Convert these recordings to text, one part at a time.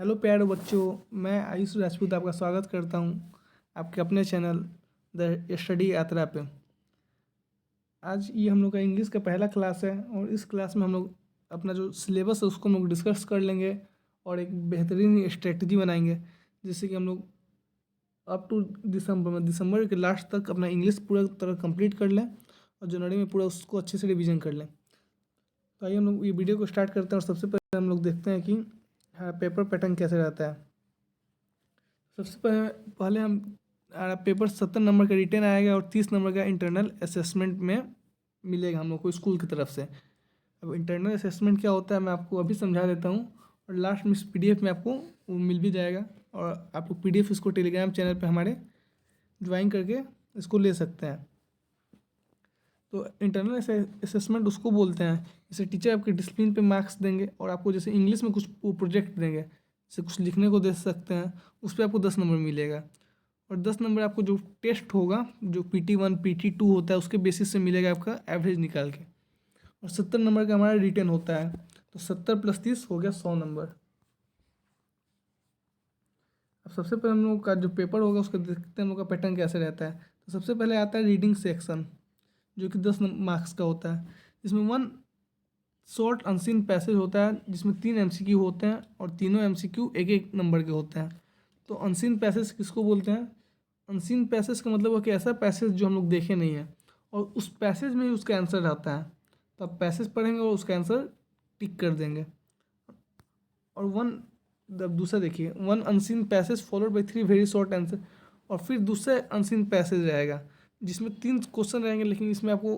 Hello प्यारे बच्चों, मैं आयुष राजपूत आपका स्वागत करता हूं आपके अपने चैनल द स्टडी यात्रा पे। आज ये हम लोग का इंग्लिश का पहला क्लास है और इस क्लास में हम लोग अपना जो सिलेबस है उसको हम लोग डिस्कस कर लेंगे और एक बेहतरीन स्ट्रेटजी बनाएंगे जिससे कि हम लोग अप टू दिसंबर के लास्ट तक अपना इंग्लिश पूरा तरह कंप्लीट कर लें और जनवरी में पूरा उसको अच्छे से रिवीजन कर लें। तो आइए हम लोग ये वीडियो को स्टार्ट करते हैं और सबसे पहले हम लोग देखते हैं कि पेपर पैटर्न कैसे रहता है। सबसे पहले हम पेपर 70 नंबर का रिटेन आएगा और 30 नंबर का इंटरनल असेसमेंट में मिलेगा हम लोग को स्कूल की तरफ से। अब इंटरनल असेसमेंट क्या होता है मैं आपको अभी समझा देता हूँ और लास्ट में इस पीडीएफ में आपको वो मिल भी जाएगा और आप लोग पीडीएफ इसको टेलीग्राम चैनल पे हमारे ज्वाइन करके इसको ले सकते हैं। तो इंटरनल असेसमेंट उसको बोलते हैं, जैसे टीचर आपके डिसिप्लिन पे मार्क्स देंगे और आपको जैसे इंग्लिश में कुछ प्रोजेक्ट देंगे, जैसे कुछ लिखने को दे सकते हैं, उस पर आपको 10 नंबर मिलेगा और 10 नंबर आपको जो टेस्ट होगा जो PT1 PT2 होता है उसके बेसिस से मिलेगा आपका एवरेज निकाल के। और 70 नंबर का हमारा रिटेन होता है, तो 70 + 30 हो गया 100 नंबर। अब सबसे पहले हम लोग का जो पेपर होगा उसका देखते हैं हम लोग का पैटर्न कैसे रहता है। तो सबसे पहले आता है रीडिंग सेक्शन जो कि 10 मार्क्स का होता है, जिसमें 1 शॉर्ट अनसीन पैसेज होता है जिसमें 3 MCQ होते हैं और तीनों MCQ एक एक नंबर के होते हैं। तो अनसीन पैसेज किसको बोलते हैं? अनसीन पैसेज का मतलब है कि ऐसा पैसेज जो हम लोग देखे नहीं है और उस पैसेज में ही उसका आंसर आता है, तो आप पैसेज पढ़ेंगे और उसका आंसर टिक कर देंगे। और दूसरा देखिए, 1 unseen passage followed by 3 very short answer, और फिर दूसरा अनसीन पैसेज रहेगा जिसमें 3 क्वेश्चन रहेंगे, लेकिन इसमें आपको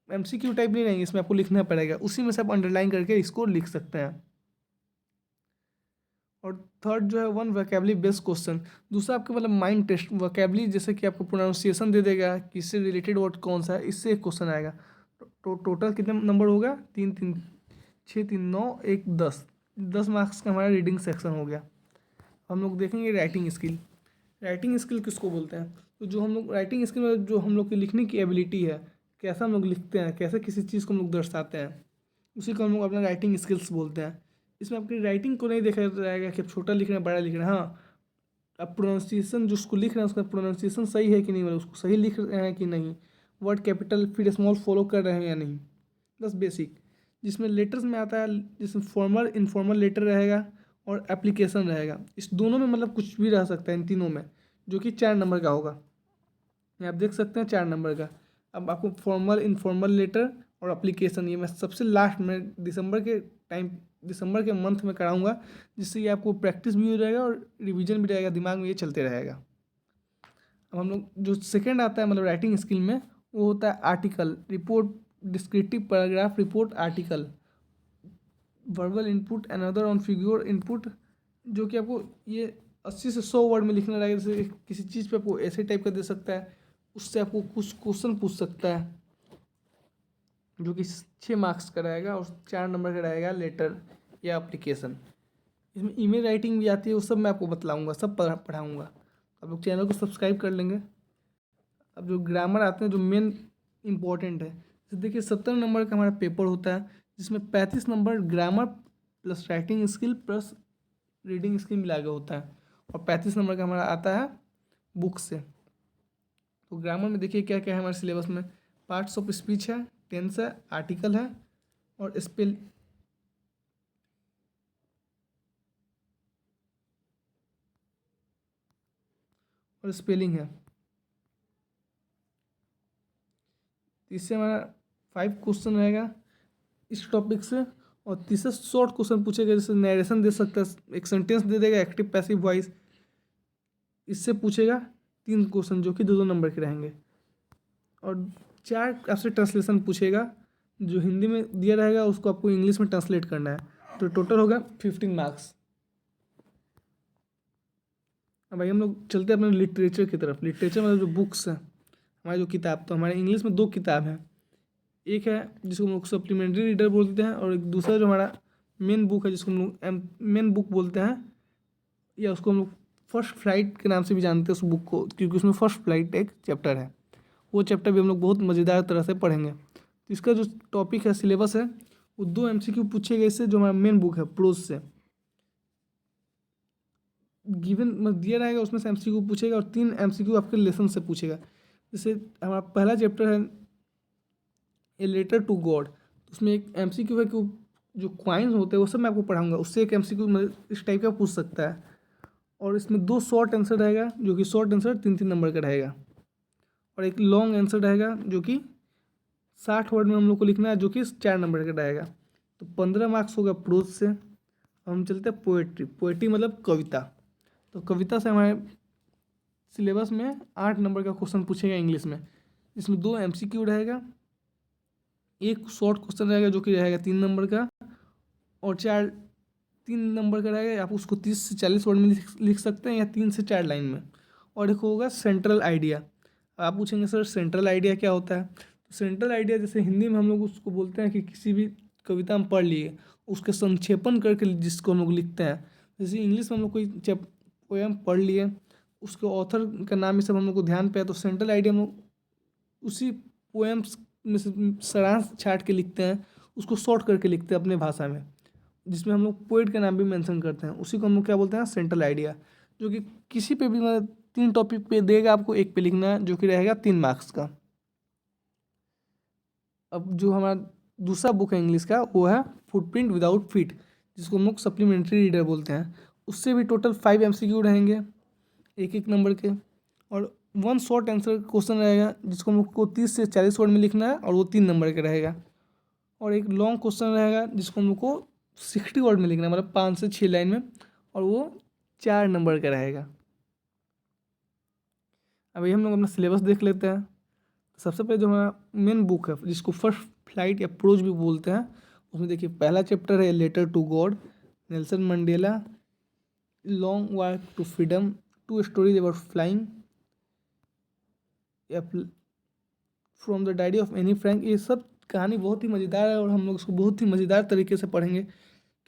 MCQ टाइप नहीं रहेंगे, इसमें आपको लिखना पड़ेगा, उसी में से आप अंडरलाइन करके इसको लिख सकते हैं। और थर्ड जो है 1 वोकैबुलरी बेस्ड क्वेश्चन, दूसरा आपका मतलब माइंड टेस्ट वोकैबुलरी, जैसे कि आपको प्रोनाउंसिएशन दे देगा कि इससे रिलेटेड वर्ड कौन सा है, इससे एक क्वेश्चन आएगा। तो टोटल कितने नंबर होगा? 3 3 6 3 9 1 10 मार्क्स का हमारा रीडिंग सेक्शन हो गया। हम लोग देखेंगे राइटिंग स्किल। राइटिंग स्किल किसको बोलते हैं? तो जो हम लोग राइटिंग स्किल में जो हम लोग की लिखने की एबिलिटी है, कैसा हम लोग लिखते हैं, कैसे किसी चीज़ को हम लोग दर्शाते हैं, उसी को हम लोग अपना राइटिंग स्किल्स बोलते हैं। इसमें आपकी राइटिंग को नहीं देखा जाएगा कि आप छोटा लिख रहे हैं बड़ा लिख रहे हैं, हाँ आप प्रोनाउंसिएशन जो उसको लिख रहे हैं उसका प्रोनाउंसिएशन सही है कि नहीं, मतलब उसको सही लिख रहे हैं कि नहीं, वर्ड कैपिटल फिर स्मॉल फॉलो कर रहे हैं या नहीं, बस बेसिक। जिसमें लेटर्स में आता है, जिसमें फॉर्मल इनफॉर्मल लेटर रहेगा और एप्लीकेशन रहेगा, इस दोनों में मतलब कुछ भी रह सकता है इन तीनों में, जो कि 4 नंबर का होगा। ये आप देख सकते हैं 4 नंबर का। अब आपको फॉर्मल इनफॉर्मल लेटर और एप्लीकेशन, ये मैं सबसे लास्ट में दिसंबर के मंथ में कराऊंगा, जिससे ये आपको प्रैक्टिस भी हो जाएगा और रिवीजन भी रहेगा, दिमाग में ये चलते रहेगा। अब हम लोग जो सेकेंड आता है मतलब राइटिंग स्किल में, वो होता है article, report, descriptive paragraph, report, article, verbal input, another on figure input, जो कि आपको ये 80 से 100 वर्ड में लिखना रहेगा। जैसे किसी चीज़ पे आपको ऐसे टाइप का दे सकता है, उससे आपको कुछ क्वेश्चन पूछ सकता है जो कि 6 मार्क्स का रहेगा और 4 नंबर का रहेगा लेटर या एप्लीकेशन। इसमें ईमेल राइटिंग भी आती है, वो सब मैं आपको बतलाऊँगा, सब पढ़ाऊँगा। आप लोग चैनल को सब्सक्राइब कर लेंगे। अब जो ग्रामर आते हैं जो मेन इम्पोर्टेंट है, जैसे देखिए 70 नंबर का हमारा पेपर होता है जिसमें 35 number grammar plus writing skill plus reading skill मिला के होता है और 35 नंबर का हमारा आता है बुक से। तो ग्रामर में देखिए क्या क्या है हमारे सिलेबस में, पार्ट्स ऑफ स्पीच है, टेंस है, आर्टिकल है और स्पेलिंग है। इससे हमारा 5 क्वेश्चन रहेगा इस टॉपिक से और तीसरा शॉर्ट क्वेश्चन पूछेगा, जैसे नरेशन दे सकता है, एक सेंटेंस दे देगा एक्टिव पैसिव वॉइस, इससे पूछेगा 3 क्वेश्चन जो कि 2 नंबर के रहेंगे और 4 आपसे ट्रांसलेशन पूछेगा, जो हिंदी में दिया रहेगा उसको आपको इंग्लिश में ट्रांसलेट करना है, तो टोटल होगा 15 मार्क्स। अब भाई हम लोग चलते हैं अपने लिटरेचर की तरफ। लिटरेचर मतलब जो बुक्स हैं हमारी जो किताब, तो हमारे इंग्लिश में 2 किताब हैं, एक है जिसको हम लोग सप्लीमेंट्री रीडर बोलते हैं और एक दूसरा जो हमारा मेन बुक है जिसको हम लोग मेन बुक बोलते हैं, या उसको हम लोग फर्स्ट फ्लाइट के नाम से भी जानते हैं उस बुक को, क्योंकि उसमें फर्स्ट फ्लाइट एक चैप्टर है। वो चैप्टर भी हम लोग बहुत मज़ेदार तरह से पढ़ेंगे। तो इसका जो टॉपिक है, सिलेबस है, वो 2 MCQ पूछे गए इससे, जो हमारा मेन बुक है प्रोज से। गिवन दिया रहेगा, उसमें से एमसीक्यू पूछेगा और 3 एमसीक्यू आपके लेसन से पूछेगा। जैसे हमारा पहला चैप्टर है ए लेटर टू गॉड, उसमें एक एमसीक्यू है कि जो क्वाइंस होते हैं वो सब मैं आपको पढ़ाऊंगा, उससे एक एमसीक्यू मतलब इस टाइप का पूछ सकता है। और इसमें 2 शॉर्ट आंसर रहेगा, जो कि शॉर्ट आंसर 3-3 नंबर का रहेगा, और एक लॉन्ग आंसर रहेगा जो कि 60 वर्ड में हम लोग को लिखना है, जो कि 4 नंबर का रहेगा। तो 15 मार्क्स होगा प्रोज से। अब हम चलते हैं पोएट्री। पोएट्री मतलब कविता। तो कविता से हमारे सिलेबस में 8 नंबर का क्वेश्चन पूछेगा इंग्लिश में, जिसमें 2 एमसीक्यू रहेगा, एक शॉर्ट क्वेश्चन रहेगा जो कि रहेगा 3 नंबर का, और 3 नंबर का रहेगा। आप उसको 30 से 40 वर्ड में लिख सकते हैं, या 3 से 4 लाइन में। और एक होगा सेंट्रल आइडिया। आप पूछेंगे सर सेंट्रल आइडिया क्या होता है? तो सेंट्रल आइडिया जैसे हिंदी में हम लोग उसको बोलते हैं कि किसी भी कविता हम पढ़ लिए, उसके संक्षेपण करके जिसको हम लोग लिखते हैं। जैसे इंग्लिश में हम लोग कोई पोएम पढ़ लिए, उसके ऑथर का नाम ये सब हम लोग को ध्यान पे है, तो सेंट्रल आइडिया हम लोग उसी पोएम्स में से सारांश छाट के लिखते हैं, उसको शॉर्ट करके लिखते हैं अपने भाषा में, जिसमें हम लोग पोइट का नाम भी मेंशन करते हैं। उसी को हम लोग क्या बोलते हैं? Central idea. जो कि किसी पे भी मतलब 3 टॉपिक पे देगा, आपको एक पे लिखना है, जो कि रहेगा 3 मार्क्स का। अब जो हमारा दूसरा बुक है इंग्लिश का, वो है फुटप्रिंट विदाउट फीट, जिसको हम लोग सप्लीमेंट्री रीडर बोलते हैं। उससे भी टोटल 5 एमसीक्यू रहेंगे, एक एक नंबर के, और 1 शॉर्ट आंसर क्वेश्चन रहेगा, जिसको हम लोग को 30 से 40 वर्ड में लिखना है, और वो 3 नंबर का रहेगा। और एक लॉन्ग क्वेश्चन रहेगा, जिसको हम लोग को 60 वर्ड में लिखना है, मतलब 5 से 6 लाइन में, और वो 4 नंबर का रहेगा। अभी हम लोग अपना सिलेबस देख लेते हैं। सबसे पहले जो हमारा मेन बुक है, जिसको फर्स्ट फ्लाइट या प्रोज भी बोलते हैं, उसमें देखिए पहला चैप्टर है letter to God, Nelson Mandela, long walk to freedom, 2 stories about flying, या from the diary of Anne Frank. ये सब कहानी बहुत ही मज़ेदार है, और हम लोग उसको बहुत ही मज़ेदार तरीके से पढ़ेंगे,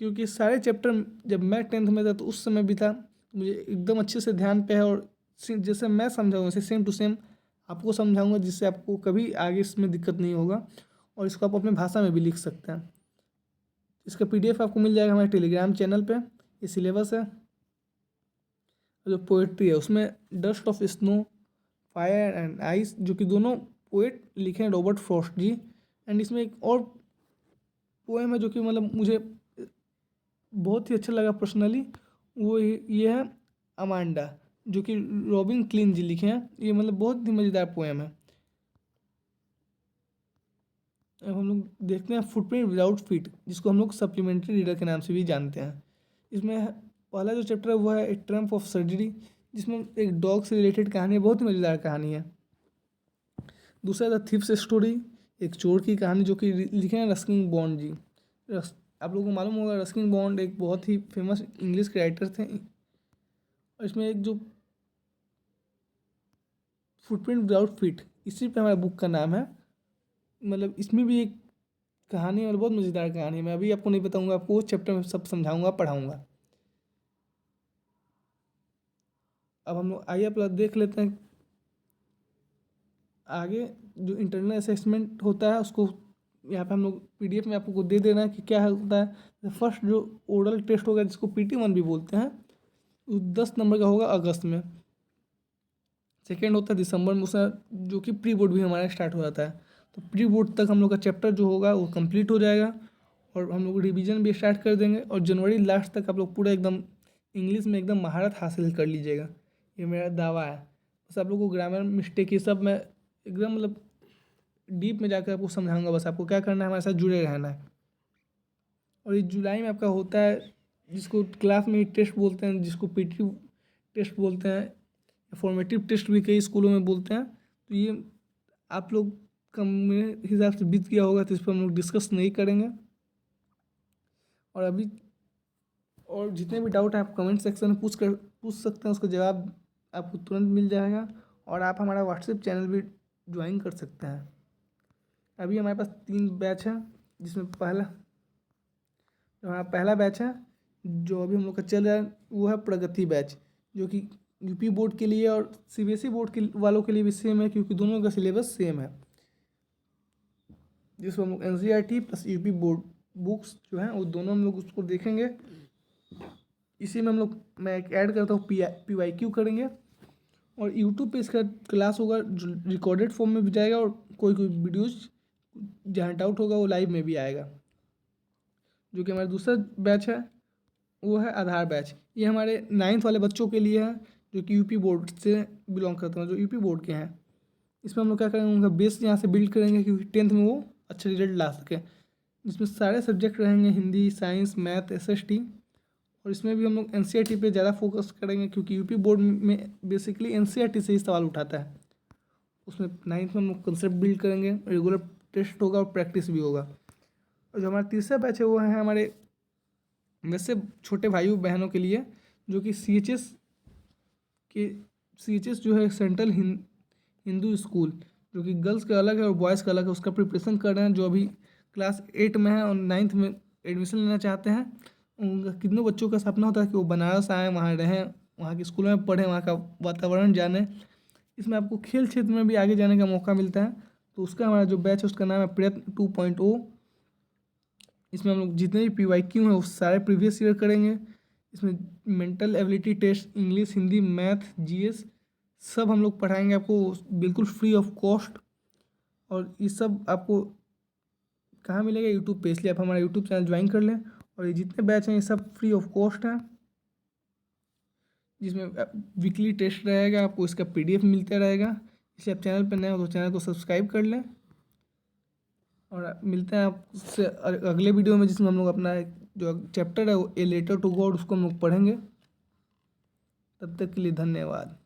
क्योंकि सारे चैप्टर जब मैं 10th में था तो उस समय भी था, तो मुझे एकदम अच्छे से ध्यान पे है। और जैसे मैं समझाऊँ वैसे सेम टू सेम आपको समझाऊंगा, जिससे आपको कभी आगे इसमें दिक्कत नहीं होगा, और इसको आप अपने भाषा में भी लिख सकते हैं। इसका पीडीएफ आपको मिल जाएगा हमारे टेलीग्राम चैनल पे। ये सिलेबस है। जो पोएट्री है उसमें dust of snow, fire and ice, जो कि दोनों पोएट लिखे हैं रॉबर्ट फ्रॉस्ट जी। एंड इसमें एक और पोएम है जो कि मतलब मुझे बहुत ही अच्छा लगा पर्सनली, वो ये है अमांडा, जो कि रॉबिन क्लीन जी लिखे हैं। ये मतलब बहुत ही मज़ेदार पोएम है। अब हम लोग देखते हैं फुटप्रिंट विदाउट फीट, जिसको हम लोग सप्लीमेंट्री रीडर के नाम से भी जानते हैं। इसमें पहला जो चैप्टर है वो है ए ट्रम्प ऑफ सर्जरी, जिसमें एक डॉग से रिलेटेड कहानी है, बहुत ही मज़ेदार कहानी है। दूसरा द थीफ्स स्टोरी, एक चोर की कहानी, जो कि लिखे हैं रस्किन बॉन्ड जी। आप लोगों को मालूम होगा रस्किन बॉन्ड एक बहुत ही फेमस इंग्लिश के राइटर थे। और इसमें एक जो फुटप्रिंट विदाउट फीट, इसी पे हमारा बुक का नाम है। मतलब इसमें भी एक कहानी है और बहुत मज़ेदार कहानी है। मैं अभी आपको नहीं बताऊंगा, आपको वो चैप्टर में सब समझाऊंगा, पढ़ाऊंगा। अब हम लोग आइए अपना देख लेते हैं आगे। जो इंटरनल असेसमेंट होता है उसको यहाँ पे हम लोग पीडीएफ में आपको दे देना है कि क्या होता है। फर्स्ट जो ओरल टेस्ट होगा, जिसको PT1 भी बोलते हैं, वो 10 नंबर का होगा अगस्त में। सेकेंड होता है दिसंबर में, उसमें जो कि प्री बोर्ड भी हमारा स्टार्ट हो जाता है। तो प्री बोर्ड तक हम लोग का चैप्टर जो होगा वो कंप्लीट हो जाएगा, और हम लोग रिवीजन भी स्टार्ट कर देंगे, और जनवरी लास्ट तक आप लोग पूरा एकदम इंग्लिश में एकदम महारत हासिल कर लीजिएगा, ये मेरा दावा है। बस आप लोग को ग्रामर मिस्टेक ये सब मैं एकदम मतलब डीप में जाकर आपको समझाऊंगा। बस आपको क्या करना है, हमारे साथ जुड़े रहना है। और ये जुलाई में आपका होता है, जिसको क्लास में ही टेस्ट बोलते हैं, जिसको PT टेस्ट बोलते हैं, फॉर्मेटिव टेस्ट भी कई स्कूलों में बोलते हैं। तो ये आप लोग का मेरे हिसाब से बीत गया होगा, तो इस पर हम लोग डिस्कस नहीं करेंगे। और अभी और जितने भी डाउट हैं आप कमेंट सेक्शन में पूछ सकते हैं, उसका जवाब आपको तुरंत मिल जाएगा। और आप हमारा व्हाट्सएप चैनल भी ज्वाइन कर सकते हैं। अभी हमारे पास 3 बैच हैं, जिसमें हमारा पहला बैच है जो अभी हम लोग का चल रहा है, वो है प्रगति बैच, जो कि यूपी बोर्ड के लिए और CBSE बोर्ड के वालों के लिए भी सेम है, क्योंकि दोनों का सिलेबस सेम है। जिसको हम लोग NCERT plus UP board books जो हैं वो दोनों हम लोग उसको देखेंगे। इसी में मैं एक ऐड करता हूँ, PYQ करेंगे। और यूट्यूब पे इसका क्लास होगा जो रिकॉर्डेड फॉर्म में भी जाएगा, और कोई कोई वीडियोज़ जहाँ डाउट होगा वो लाइव में भी आएगा। जो कि हमारा दूसरा बैच है वो है आधार बैच। ये हमारे 9th वाले बच्चों के लिए है जो कि यूपी बोर्ड से बिलोंग करते हैं, जो यूपी बोर्ड के हैं। इसमें हम लोग क्या करेंगे, उनका बेस यहाँ से बिल्ड करेंगे क्योंकि 10th में वो अच्छे रिजल्ट ला सकें। जिसमें सारे सब्जेक्ट रहेंगे, हिंदी, साइंस, मैथ, SST। और इसमें भी हम लोग NCERT पे ज़्यादा फोकस करेंगे क्योंकि यूपी बोर्ड में बेसिकली NCERT से ही सवाल उठाता है। उसमें 9th में हम लोग कंसेप्ट बिल्ड करेंगे, रेगुलर टेस्ट होगा और प्रैक्टिस भी होगा। और जो हमारा तीसरा बैच है वो है हमारे वैसे छोटे भाइयों बहनों के लिए, जो कि CHS जो है सेंट्रल हिंदू स्कूल, जो कि गर्ल्स का अलग है और बॉयज़ का अलग है, उसका प्रिपरेशन कर रहे हैं। जो अभी क्लास 8 में है और 9th में एडमिशन लेना चाहते हैं, उनका कितनों बच्चों का सपना होता है कि वो बनारस आएँ, वहाँ रहें, वहाँ के स्कूलों में पढ़ें, वहाँ का वातावरण जानें। इसमें आपको खेल क्षेत्र में भी आगे जाने का मौका मिलता है। तो उसका हमारा जो बैच है उसका नाम है प्रयत्न 2.0। इसमें हम लोग जितने भी PYQ हैं वो सारे प्रीवियस ईयर करेंगे। इसमें mental ability test, English, Hindi, math, GS सब हम लोग पढ़ाएंगे आपको बिल्कुल फ्री ऑफ कॉस्ट। और ये सब आपको कहाँ मिलेगा, यूट्यूब पे। इसलिए आप हमारा यूट्यूब चैनल ज्वाइन कर लें। और ये जितने बैच हैं ये सब फ्री ऑफ कॉस्ट हैं, जिसमें वीकली टेस्ट रहेगा, आपको इसका PDF मिलता रहेगा। इसलिए आप चैनल पर नए हो तो चैनल को सब्सक्राइब कर लें। और मिलते हैं आपसे अगले वीडियो में, जिसमें हम लोग अपना जो चैप्टर है वो ए लेटर टू गॉड उसको हम लोग पढ़ेंगे। तब तक के लिए धन्यवाद।